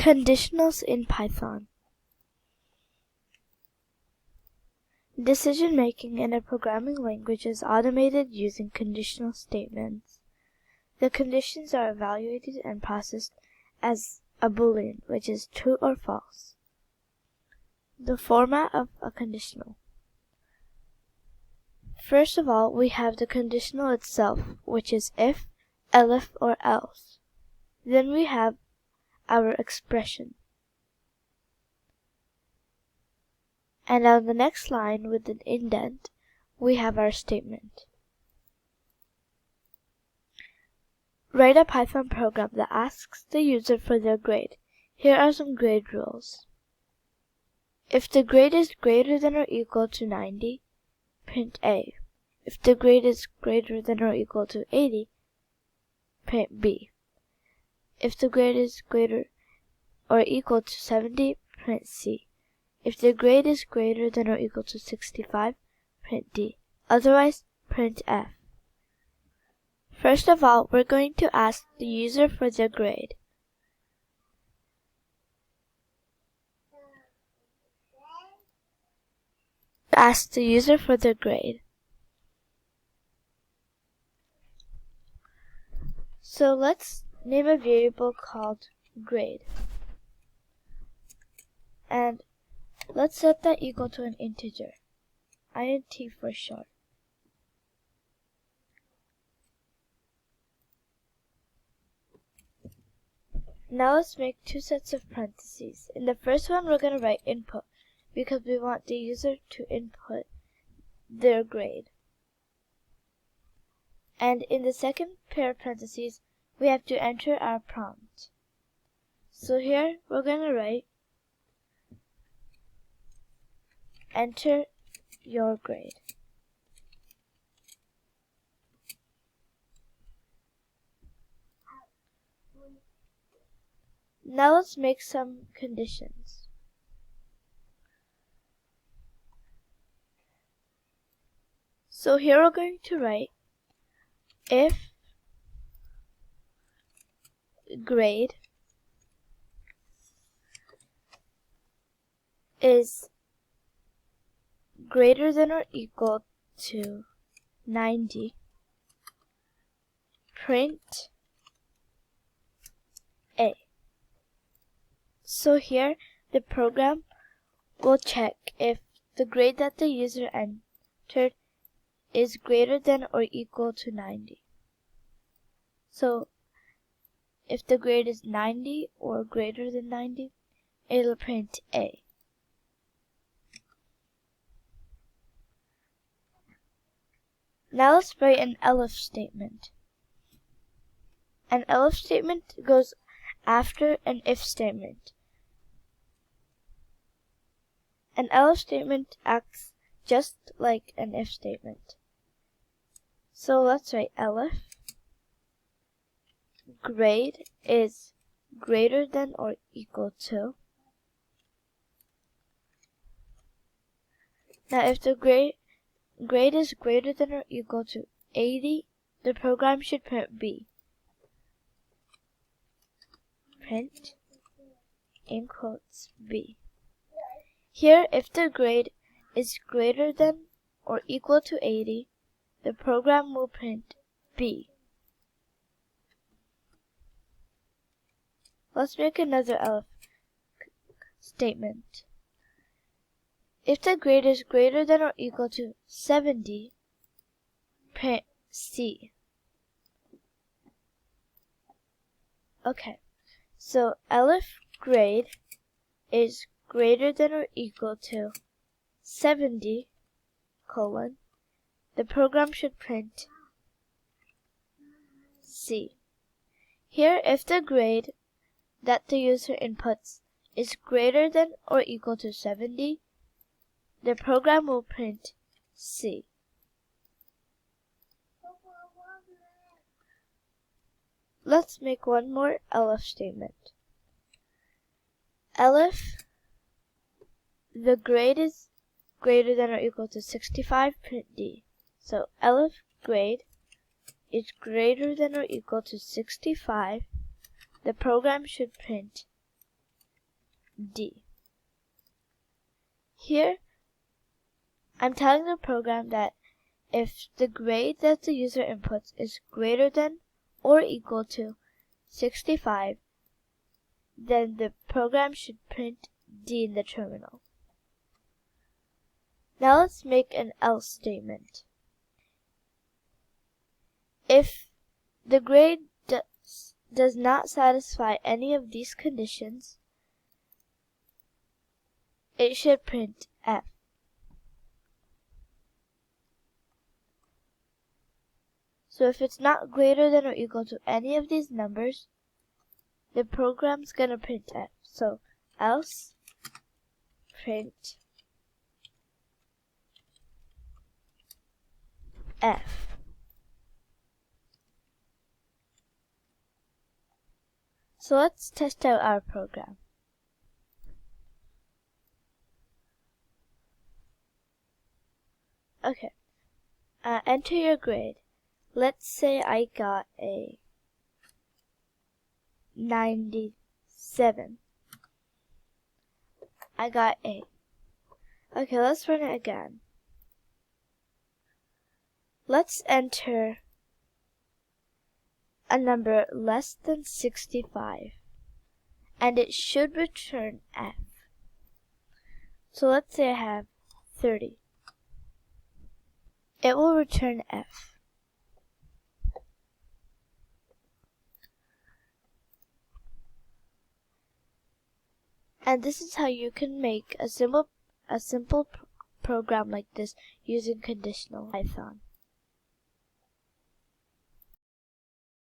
Conditionals in Python. Decision-making in a programming language is automated using conditional statements. The conditions are evaluated and processed as a Boolean, which is true or false. The format of a conditional. First of all, we have the conditional itself, which is if, elif, or else. Then we have our expression. And on the next line with an indent, we have our statement. Write a Python program that asks the user for their grade. Here are some grade rules. If the grade is greater than or equal to 90, print A. If the grade is greater than or equal to 80, print B. If the grade is greater or equal to 70, print C. If the grade is greater than or equal to 65, print D. Otherwise, print F. First of all, we're going to ask the user for their grade. Ask the user for their grade. So let's name a variable called grade. And let's set that equal to an integer, int for short. Now let's make two sets of parentheses. In the first one, we're going to write input because we want the user to input their grade. And in the second pair of parentheses, we have to enter our prompt. So here, we're going to write enter your grade. Now let's make some conditions. So here we're going to write if grade is greater than or equal to 90, print A. So here the program will check if the grade that the user entered is greater than or equal to 90. So if the grade is 90 or greater than 90, it'll print A. Now let's write an elif statement. An elif statement goes after an if statement. An elif statement acts just like an if statement. So let's write elif grade is greater than or equal to. Now if the grade is greater than or equal to 80, the program should print B. Print in quotes B. Here, if the grade is greater than or equal to 80, the program will print B. Let's make another elif statement. If the grade is greater than or equal to 70, print C. Okay, so elif grade is greater than or equal to 70, colon, the program should print C. Here, if the grade that the user inputs is greater than or equal to 70, the program will print C. Let's make one more elif statement. Elif the grade is greater than or equal to 65, print D. So elif grade is greater than or equal to 65, the program should print D. Here, I'm telling the program that if the grade that the user inputs is greater than or equal to 65, then the program should print D in the terminal. Now let's make an else statement. If the grade does not satisfy any of these conditions, it should print F. So if it's not greater than or equal to any of these numbers, the program's gonna print F. So else print F. So let's test out our program. Okay, enter your grade. Let's say I got a 97. I got A. Okay, let's run it again. Let's enter a number less than 65, and it should return F. So let's say I have 30. It will return F. And this is how you can make a simple program like this using conditional Python.